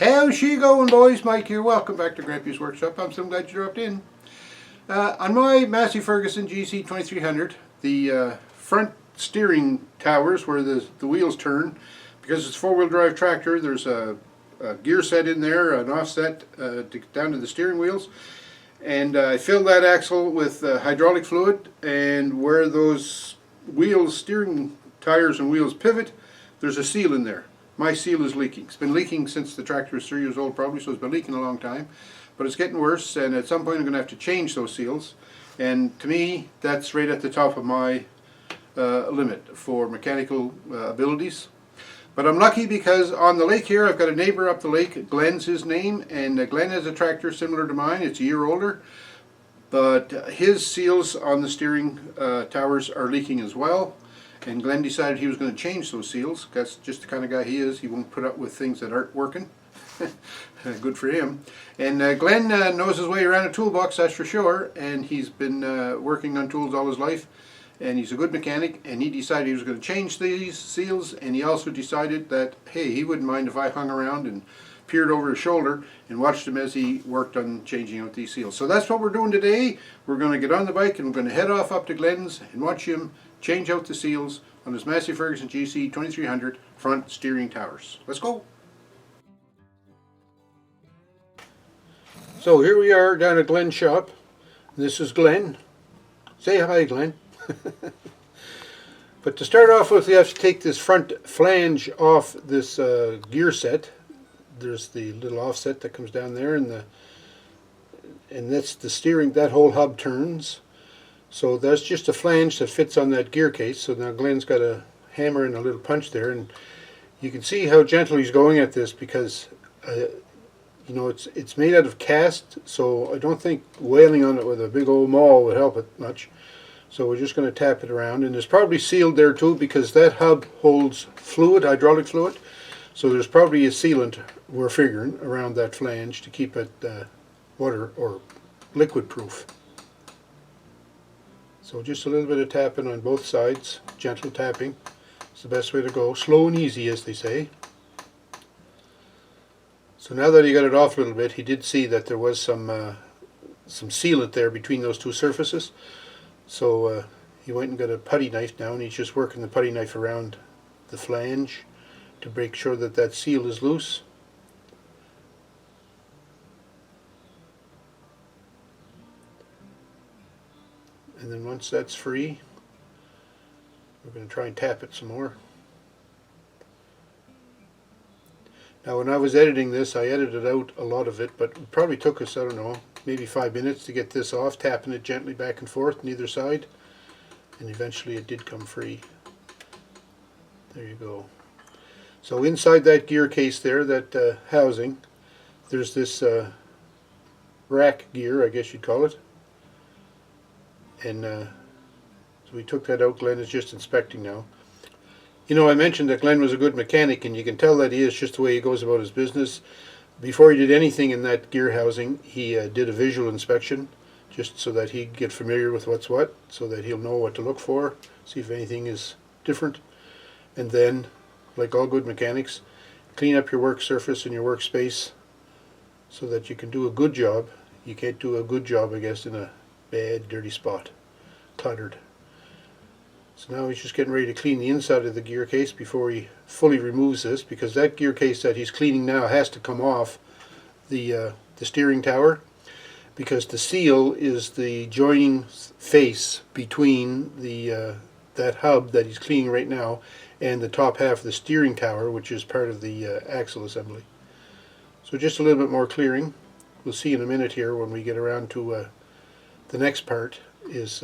How's she going, boys? Mike here. Welcome back to Grampie's Workshop. I'm so glad you dropped in. On my Massey Ferguson GC 2300, the front steering towers where the wheels turn, because it's a four-wheel drive tractor, there's a gear set in there, an offset to get down to the steering wheels. And I filled that axle with hydraulic fluid, and where those wheels, steering tires and wheels pivot, there's a seal in there. My seal is leaking. It's been leaking since the tractor is 3 years old probably, so it's been leaking a long time. But it's getting worse, and at some point I'm going to have to change those seals. And to me, that's right at the top of my limit for mechanical abilities. But I'm lucky because on the lake here, I've got a neighbor up the lake. Glen's his name, and Glen has a tractor similar to mine. It's a year older, but his seals on the steering towers are leaking as well. And Glen decided he was going to change those seals. That's just the kind of guy he is. He won't put up with things that aren't working. Good for him. And Glen knows his way around a toolbox, that's for sure. And he's been working on tools all his life. And he's a good mechanic. And he decided he was going to change these seals. And he also decided that, hey, he wouldn't mind if I hung around and peered over his shoulder and watched him as he worked on changing out these seals. So that's what we're doing today. We're going to get on the bike and we're going to head off up to Glen's and watch him change out the seals on his Massey Ferguson GC 2300 front steering towers. Let's go! So here we are down at Glen's shop. This is Glen. Say hi, Glen. But to start off with, we have to take this front flange off this gear set. There's the little offset that comes down there, and that's the steering. That whole hub turns. So that's just a flange that fits on that gear case. So now Glen's got a hammer and a little punch there, and you can see how gentle he's going at this because you know, it's made out of cast, so I don't think wailing on it with a big old maul would help it much. So we're just going to tap it around, and it's probably sealed there too because that hub holds fluid, hydraulic fluid. So there's probably a sealant, we're figuring, around that flange to keep it water or liquid proof. So just a little bit of tapping on both sides, gentle tapping. It's the best way to go. Slow and easy, as they say. So now that he got it off a little bit, he did see that there was some sealant there between those two surfaces. So he went and got a putty knife now, and he's just working the putty knife around the flange to make sure that that seal is loose. And then once that's free, we're going to try and tap it some more. Now when I was editing this, I edited out a lot of it, but it probably took us, I don't know, maybe 5 minutes to get this off, tapping it gently back and forth on either side. And eventually it did come free. There you go. So inside that gear case there, that housing, there's this rack gear, I guess you'd call it. And so we took that out. Glen is just inspecting now. You know, I mentioned that Glen was a good mechanic, and you can tell that he is just the way he goes about his business. Before he did anything in that gear housing, he did a visual inspection, just so that he'd get familiar with what's what, so that he'll know what to look for, see if anything is different. And then, like all good mechanics, clean up your work surface and your workspace so that you can do a good job. You can't do a good job, I guess, in a bad, dirty spot, cluttered. So now he's just getting ready to clean the inside of the gear case before he fully removes this, because that gear case that he's cleaning now has to come off the steering tower, because the seal is the joining face between the that hub that he's cleaning right now and the top half of the steering tower, which is part of the axle assembly. So just a little bit more clearing. We'll see in a minute here when we get around to the next part is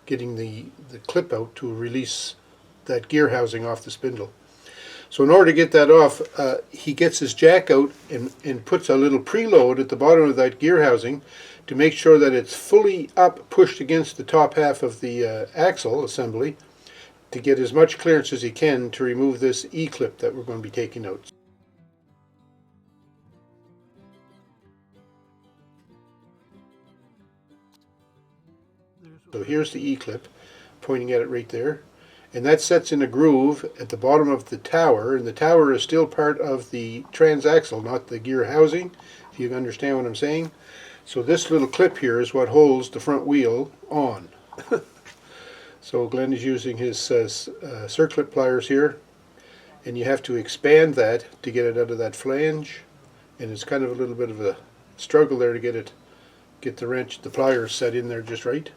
getting the clip out to release that gear housing off the spindle. So in order to get that off, he gets his jack out and puts a little preload at the bottom of that gear housing to make sure that it's fully up, pushed against the top half of the axle assembly, to get as much clearance as he can to remove this E-clip that we're going to be taking out. So here's the E-clip, pointing at it right there. and that sets in a groove at the bottom of the tower, and the tower is still part of the transaxle, not the gear housing, if you understand what I'm saying. So this little clip here is what holds the front wheel on. So Glen is using his circlip pliers here, and you have to expand that to get it out of that flange, and it's kind of a little bit of a struggle there to get the pliers set in there just right.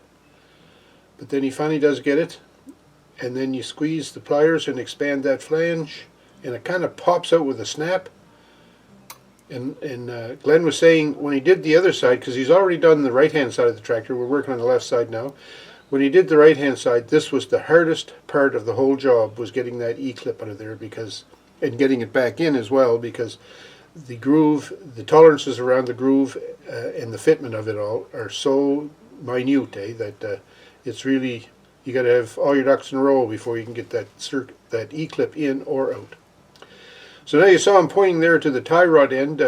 But then he finally does get it, and then you squeeze the pliers and expand that flange, and it kind of pops out with a snap. And Glen was saying when he did the other side, because he's already done the right hand side of the tractor, we're working on the left side now. When he did the right hand side, this was the hardest part of the whole job, was getting that E-clip out of there, and getting it back in as well, because the groove, the tolerances around the groove and the fitment of it all are so minute, that it's really, you got to have all your ducks in a row before you can get that E-clip in or out. So now you saw him pointing there to the tie rod end.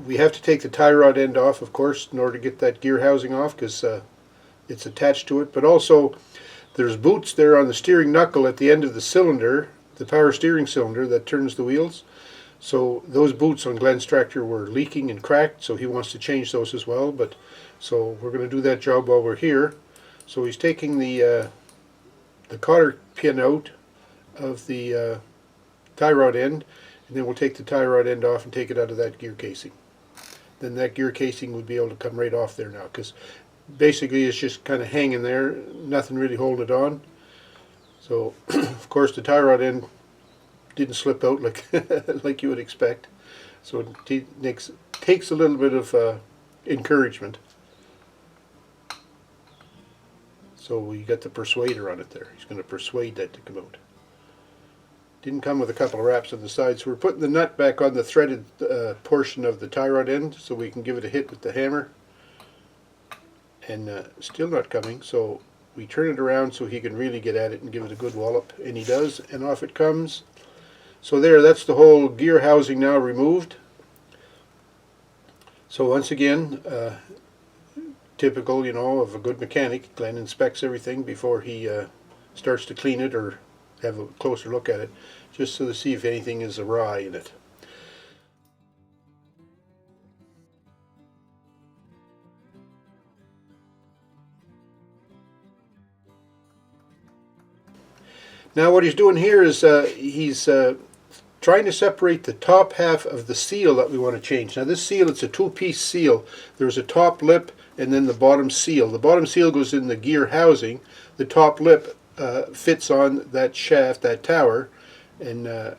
We have to take the tie rod end off, of course, in order to get that gear housing off, because it's attached to it. But also there's boots there on the steering knuckle at the end of the cylinder, the power steering cylinder that turns the wheels. So those boots on Glen's tractor were leaking and cracked, so he wants to change those as well. But so we're going to do that job while we're here. So he's taking the cotter pin out of the tie rod end, and then we'll take the tie rod end off and take it out of that gear casing. Then that gear casing would be able to come right off there now, because basically it's just kind of hanging there, nothing really holding it on. So of course the tie rod end didn't slip out like like you would expect, so it takes a little bit of encouragement. So we got the persuader on it there. He's going to persuade that to come out. Didn't come with a couple of wraps on the side, so we're putting the nut back on the threaded portion of the tie rod end so we can give it a hit with the hammer. And still not coming, so we turn it around so he can really get at it and give it a good wallop, and he does, and off it comes. So there, that's the whole gear housing now removed. So once again, typical, you know, of a good mechanic, Glen inspects everything before he starts to clean it or have a closer look at it, just to see if anything is awry in it. Now what he's doing here is he's trying to separate the top half of the seal that we want to change. Now this seal, it's a two-piece seal. There's a top lip and then the bottom seal. The bottom seal goes in the gear housing. The top lip fits on that shaft, that tower, and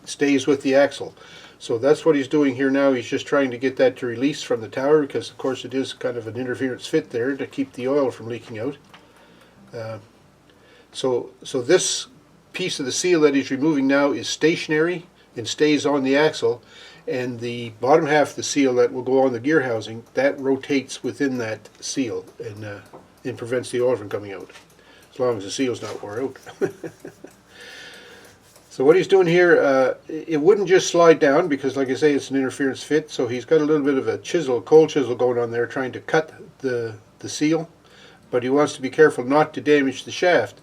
stays with the axle. So that's what he's doing here now. He's just trying to get that to release from the tower, because of course it is kind of an interference fit there to keep the oil from leaking out. So this piece of the seal that he's removing now is stationary and stays on the axle, and the bottom half of the seal that will go on the gear housing, that rotates within that seal and prevents the oil from coming out, as long as the seal's not wore out. So what he's doing here, it wouldn't just slide down, because like I say, it's an interference fit, so he's got a little bit of a chisel, cold chisel going on there, trying to cut the seal, but he wants to be careful not to damage the shaft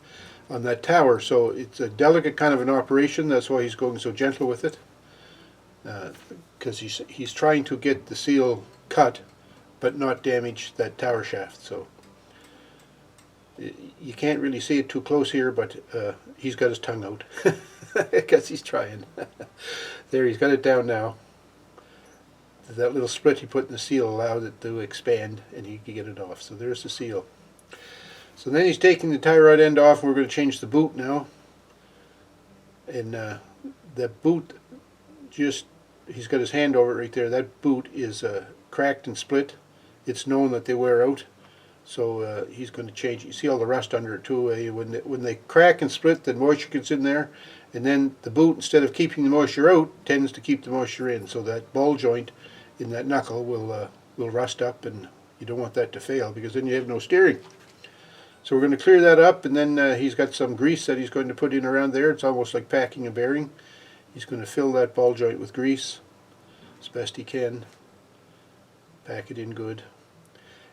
on that tower. So it's a delicate kind of an operation. That's why he's going so gentle with it, because he's trying to get the seal cut but not damage that tower shaft. So you can't really see it too close here, but he's got his tongue out because he's trying. There, he's got it down now. That little split he put in the seal allowed it to expand, and he could get it off. So there's the seal. So then he's taking the tie rod end off, and we're going to change the boot now. And that boot, just, he's got his hand over it right there. That boot is cracked and split. It's known that they wear out, so he's going to change it. You see all the rust under it too. When they crack and split, the moisture gets in there, and then the boot, instead of keeping the moisture out, tends to keep the moisture in. So that ball joint in that knuckle will rust up, and you don't want that to fail, because then you have no steering. So we're going to clear that up, and then he's got some grease that he's going to put in around there. It's almost like packing a bearing. He's going to fill that ball joint with grease as best he can. Pack it in good.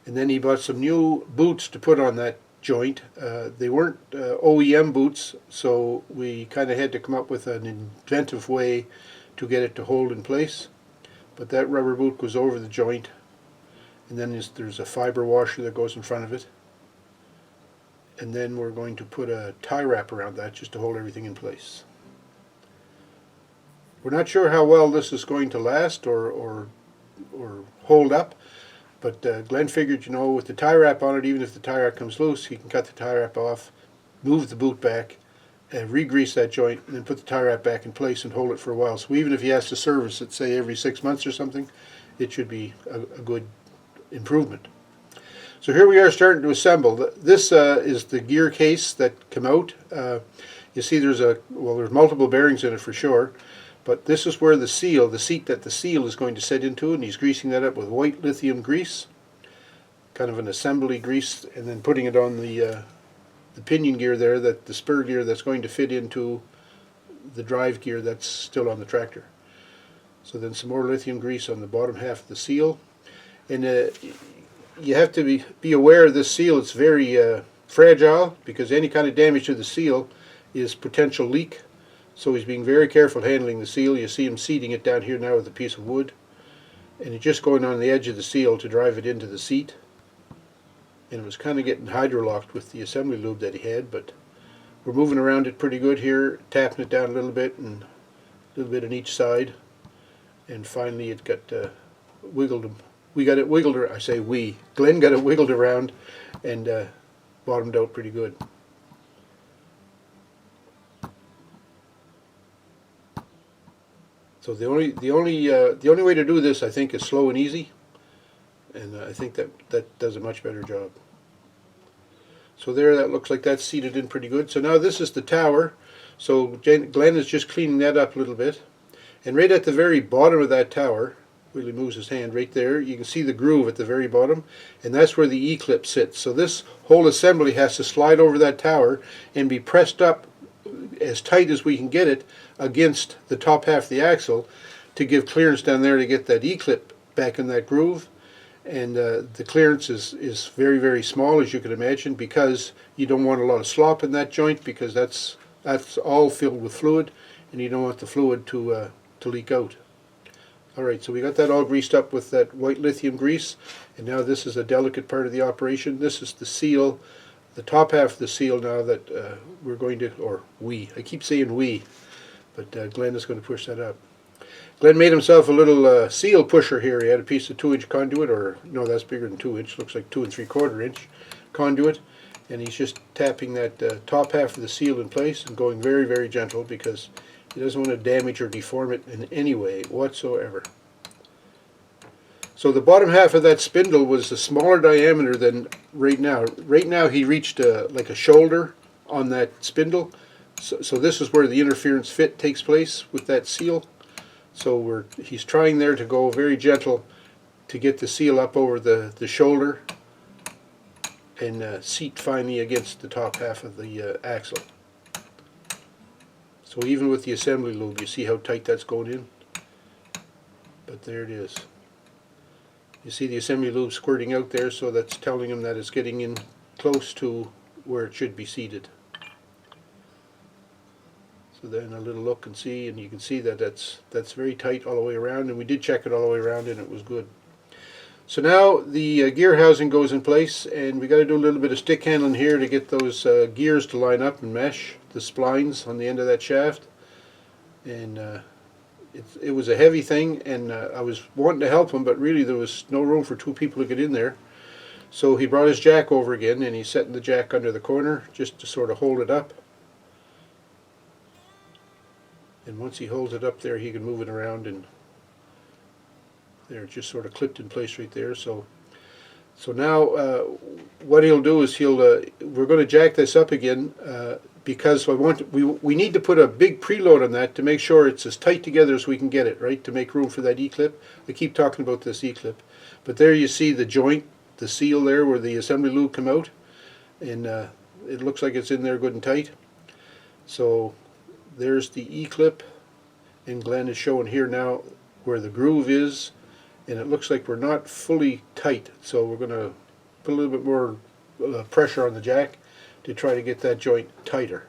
And then he bought some new boots to put on that joint. They weren't OEM boots, so we kind of had to come up with an inventive way to get it to hold in place. But that rubber boot goes over the joint, and then there's a fiber washer that goes in front of it. And then we're going to put a tie wrap around that just to hold everything in place. We're not sure how well this is going to last or hold up, but Glen figured, you know, with the tie wrap on it, even if the tie wrap comes loose, he can cut the tie wrap off, move the boot back, and re-grease that joint, and then put the tie wrap back in place and hold it for a while. So even if he has to service it, say every 6 months or something, it should be a good improvement. So here we are starting to assemble. This is the gear case that came out. You see there's multiple bearings in it for sure, but this is where the seat that the seal is going to set into, and he's greasing that up with white lithium grease, kind of an assembly grease, and then putting it on the pinion gear there, the spur gear that's going to fit into the drive gear that's still on the tractor. So then some more lithium grease on the bottom half of the seal, and you have to be aware of this seal. It's very fragile, because any kind of damage to the seal is potential leak. So he's being very careful handling the seal. You see him seating it down here now with a piece of wood, and he's just going on the edge of the seal to drive it into the seat. And it was kind of getting hydrolocked with the assembly lube that he had, but we're moving around it pretty good here, tapping it down a little bit and a little bit on each side, and finally it got wiggled. We got it wiggled. I say we. Glen got it wiggled around and bottomed out pretty good. So the only way to do this, I think, is slow and easy, and I think that does a much better job. So there, that looks like that's seated in pretty good. So now this is the tower. So Glen is just cleaning that up a little bit, and right at the very bottom of that tower, Willie moves his hand right there, you can see the groove at the very bottom, and that's where the E-clip sits. So this whole assembly has to slide over that tower and be pressed up as tight as we can get it against the top half of the axle to give clearance down there to get that E-clip back in that groove. And the clearance is very, very small, as you can imagine, because you don't want a lot of slop in that joint, because that's all filled with fluid, and you don't want the fluid to leak out. Alright, so we got that all greased up with that white lithium grease, and now this is a delicate part of the operation. This is the seal, the top half of the seal now that we're going to, or we, I keep saying we, but Glen is going to push that up. Glen made himself a little seal pusher here. He had a piece of 2-inch conduit, or no, that's bigger than 2-inch, looks like 2 3/4 inch conduit, and he's just tapping that top half of the seal in place and going very, very gentle, because he doesn't want to damage or deform it in any way whatsoever. So the bottom half of that spindle was a smaller diameter than right now. Right now he reached like a shoulder on that spindle. So this is where the interference fit takes place with that seal. So he's trying there to go very gentle to get the seal up over the shoulder and seat finally against the top half of the axle. So even with the assembly lube, you see how tight that's going in? But there it is. You see the assembly lube squirting out there, so that's telling him that it's getting in close to where it should be seated. So then a little look and see, and you can see that that's very tight all the way around, and we did check it all the way around and it was good. So now the gear housing goes in place, and we got to do a little bit of stick handling here to get those gears to line up and mesh, the splines on the end of that shaft. And it was a heavy thing, and I was wanting to help him, but really there was no room for 2 people to get in there. So he brought his jack over again, and he's setting the jack under the corner just to sort of hold it up. And once he holds it up there, he can move it around, and there, it's just sort of clipped in place right there. So now what he'll do is we're going to jack this up again because we need to put a big preload on that to make sure it's as tight together as we can get it, right, to make room for that E-clip. I keep talking about this E-clip, but there you see the joint, the seal there where the assembly lube come out, and it looks like it's in there good and tight. So there's the E-clip, and Glen is showing here now where the groove is, and it looks like we're not fully tight, so we're going to put a little bit more pressure on the jack to try to get that joint tighter.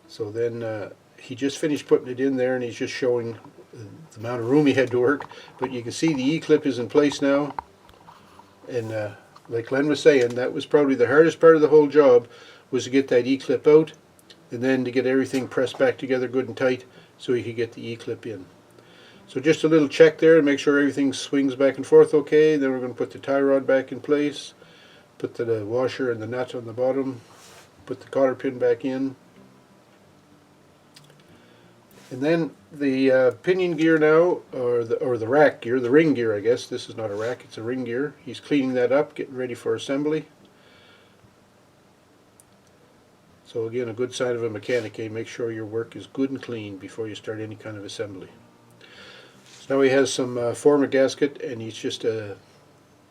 So then he just finished putting it in there, and he's just showing the amount of room he had to work. But you can see the E-clip is in place now, and like Glen was saying, that was probably the hardest part of the whole job, was to get that E-clip out and then to get everything pressed back together good and tight so he could get the E-clip in. So just a little check there to make sure everything swings back and forth okay. Then we're going to put the tie rod back in place, put the washer and the nut on the bottom, put the cotter pin back in. And then the pinion gear now, or the rack gear, the ring gear I guess. This is not a rack, it's a ring gear. He's cleaning that up, getting ready for assembly. So again, a good sign of a mechanic, eh? Make sure your work is good and clean before you start any kind of assembly. So now he has some former gasket, and he's just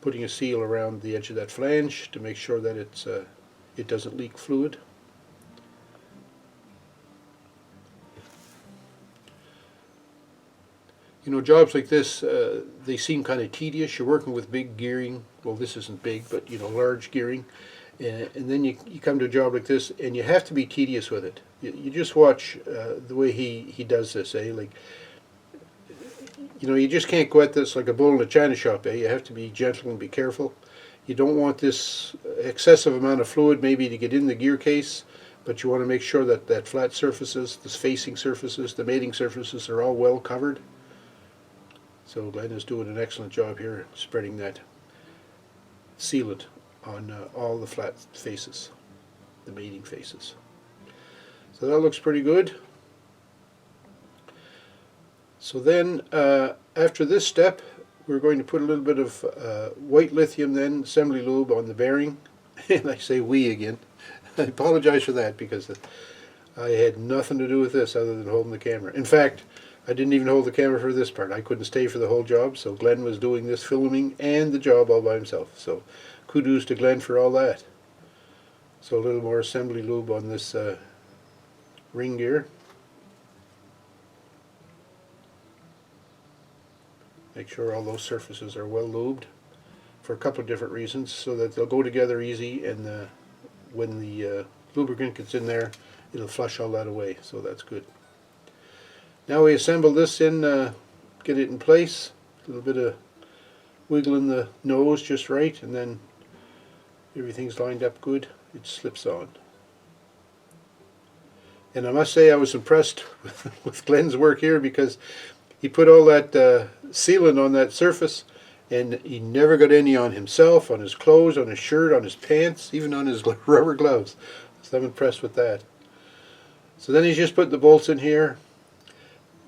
putting a seal around the edge of that flange to make sure that it doesn't leak fluid. You know, jobs like this, they seem kind of tedious. You're working with big gearing. Well, this isn't big, but you know, large gearing. And then you come to a job like this, and you have to be tedious with it. You just watch the way he does this, eh? Like, you know, you just can't go at this like a bull in a china shop, eh? You have to be gentle and be careful. You don't want this excessive amount of fluid maybe to get in the gear case, but you want to make sure that that flat surfaces, the facing surfaces, the mating surfaces are all well covered. So Glen is doing an excellent job here spreading that sealant on all the flat faces, the mating faces. So that looks pretty good. So then after this step, we're going to put a little bit of white lithium then, assembly lube on the bearing. And I say we again. I apologize for that because I had nothing to do with this other than holding the camera. In fact, I didn't even hold the camera for this part. I couldn't stay for the whole job, so Glen was doing this filming and the job all by himself. So kudos to Glen for all that. So a little more assembly lube on this ring gear. Make sure all those surfaces are well lubed for a couple of different reasons, so that they'll go together easy, and when the lubricant gets in there, it'll flush all that away, so that's good. Now we assemble this in, get it in place, a little bit of wiggling the nose just right, and then everything's lined up good, it slips on. And I must say I was impressed with Glen's work here, because he put all that sealant on that surface, and he never got any on himself, on his clothes, on his shirt, on his pants, even on his rubber gloves. So I'm impressed with that. So then he's just put the bolts in here,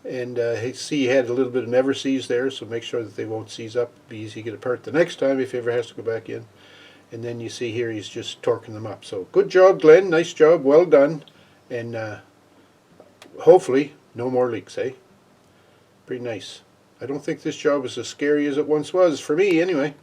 and see he had a little bit of never seize there, so make sure that they won't seize up. It'll be easy to get apart the next time if he ever has to go back in. And then you see here he's just torquing them up. So good job, Glen, nice job, well done, and hopefully no more leaks, eh? Pretty nice. I don't think this job is as scary as it once was, for me anyway.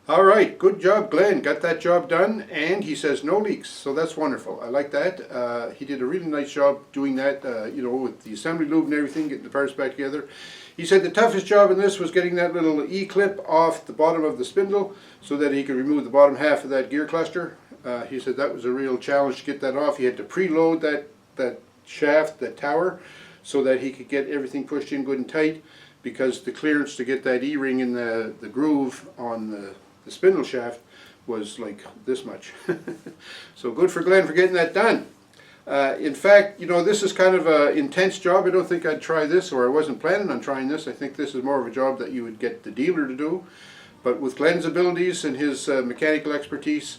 Alright, good job Glen, got that job done, and he says no leaks, so that's wonderful. I like that. He did a really nice job doing that, you know, with the assembly lube and everything, getting the parts back together. He said the toughest job in this was getting that little E-clip off the bottom of the spindle so that he could remove the bottom half of that gear cluster. He said that was a real challenge to get that off. He had to preload that shaft, that tower, so that he could get everything pushed in good and tight, because the clearance to get that E-ring in the groove on the spindle shaft was like this much. So good for Glen for getting that done. In fact, you know, this is kind of an intense job. I don't think I'd try this, or I wasn't planning on trying this. I think this is more of a job that you would get the dealer to do. But with Glen's abilities and his mechanical expertise,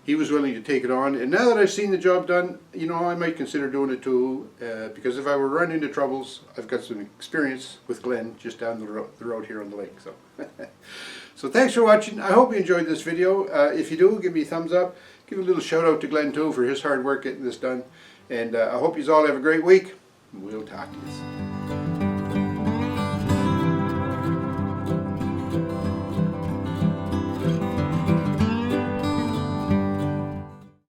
he was willing to take it on. And now that I've seen the job done, you know, I might consider doing it too, because if I were running into troubles, I've got some experience with Glen just down the road here on the lake. So, so thanks for watching. I hope you enjoyed this video. If you do, give me a thumbs up. Give a little shout out to Glen too for his hard work getting this done. And I hope you all have a great week. We'll talk to you.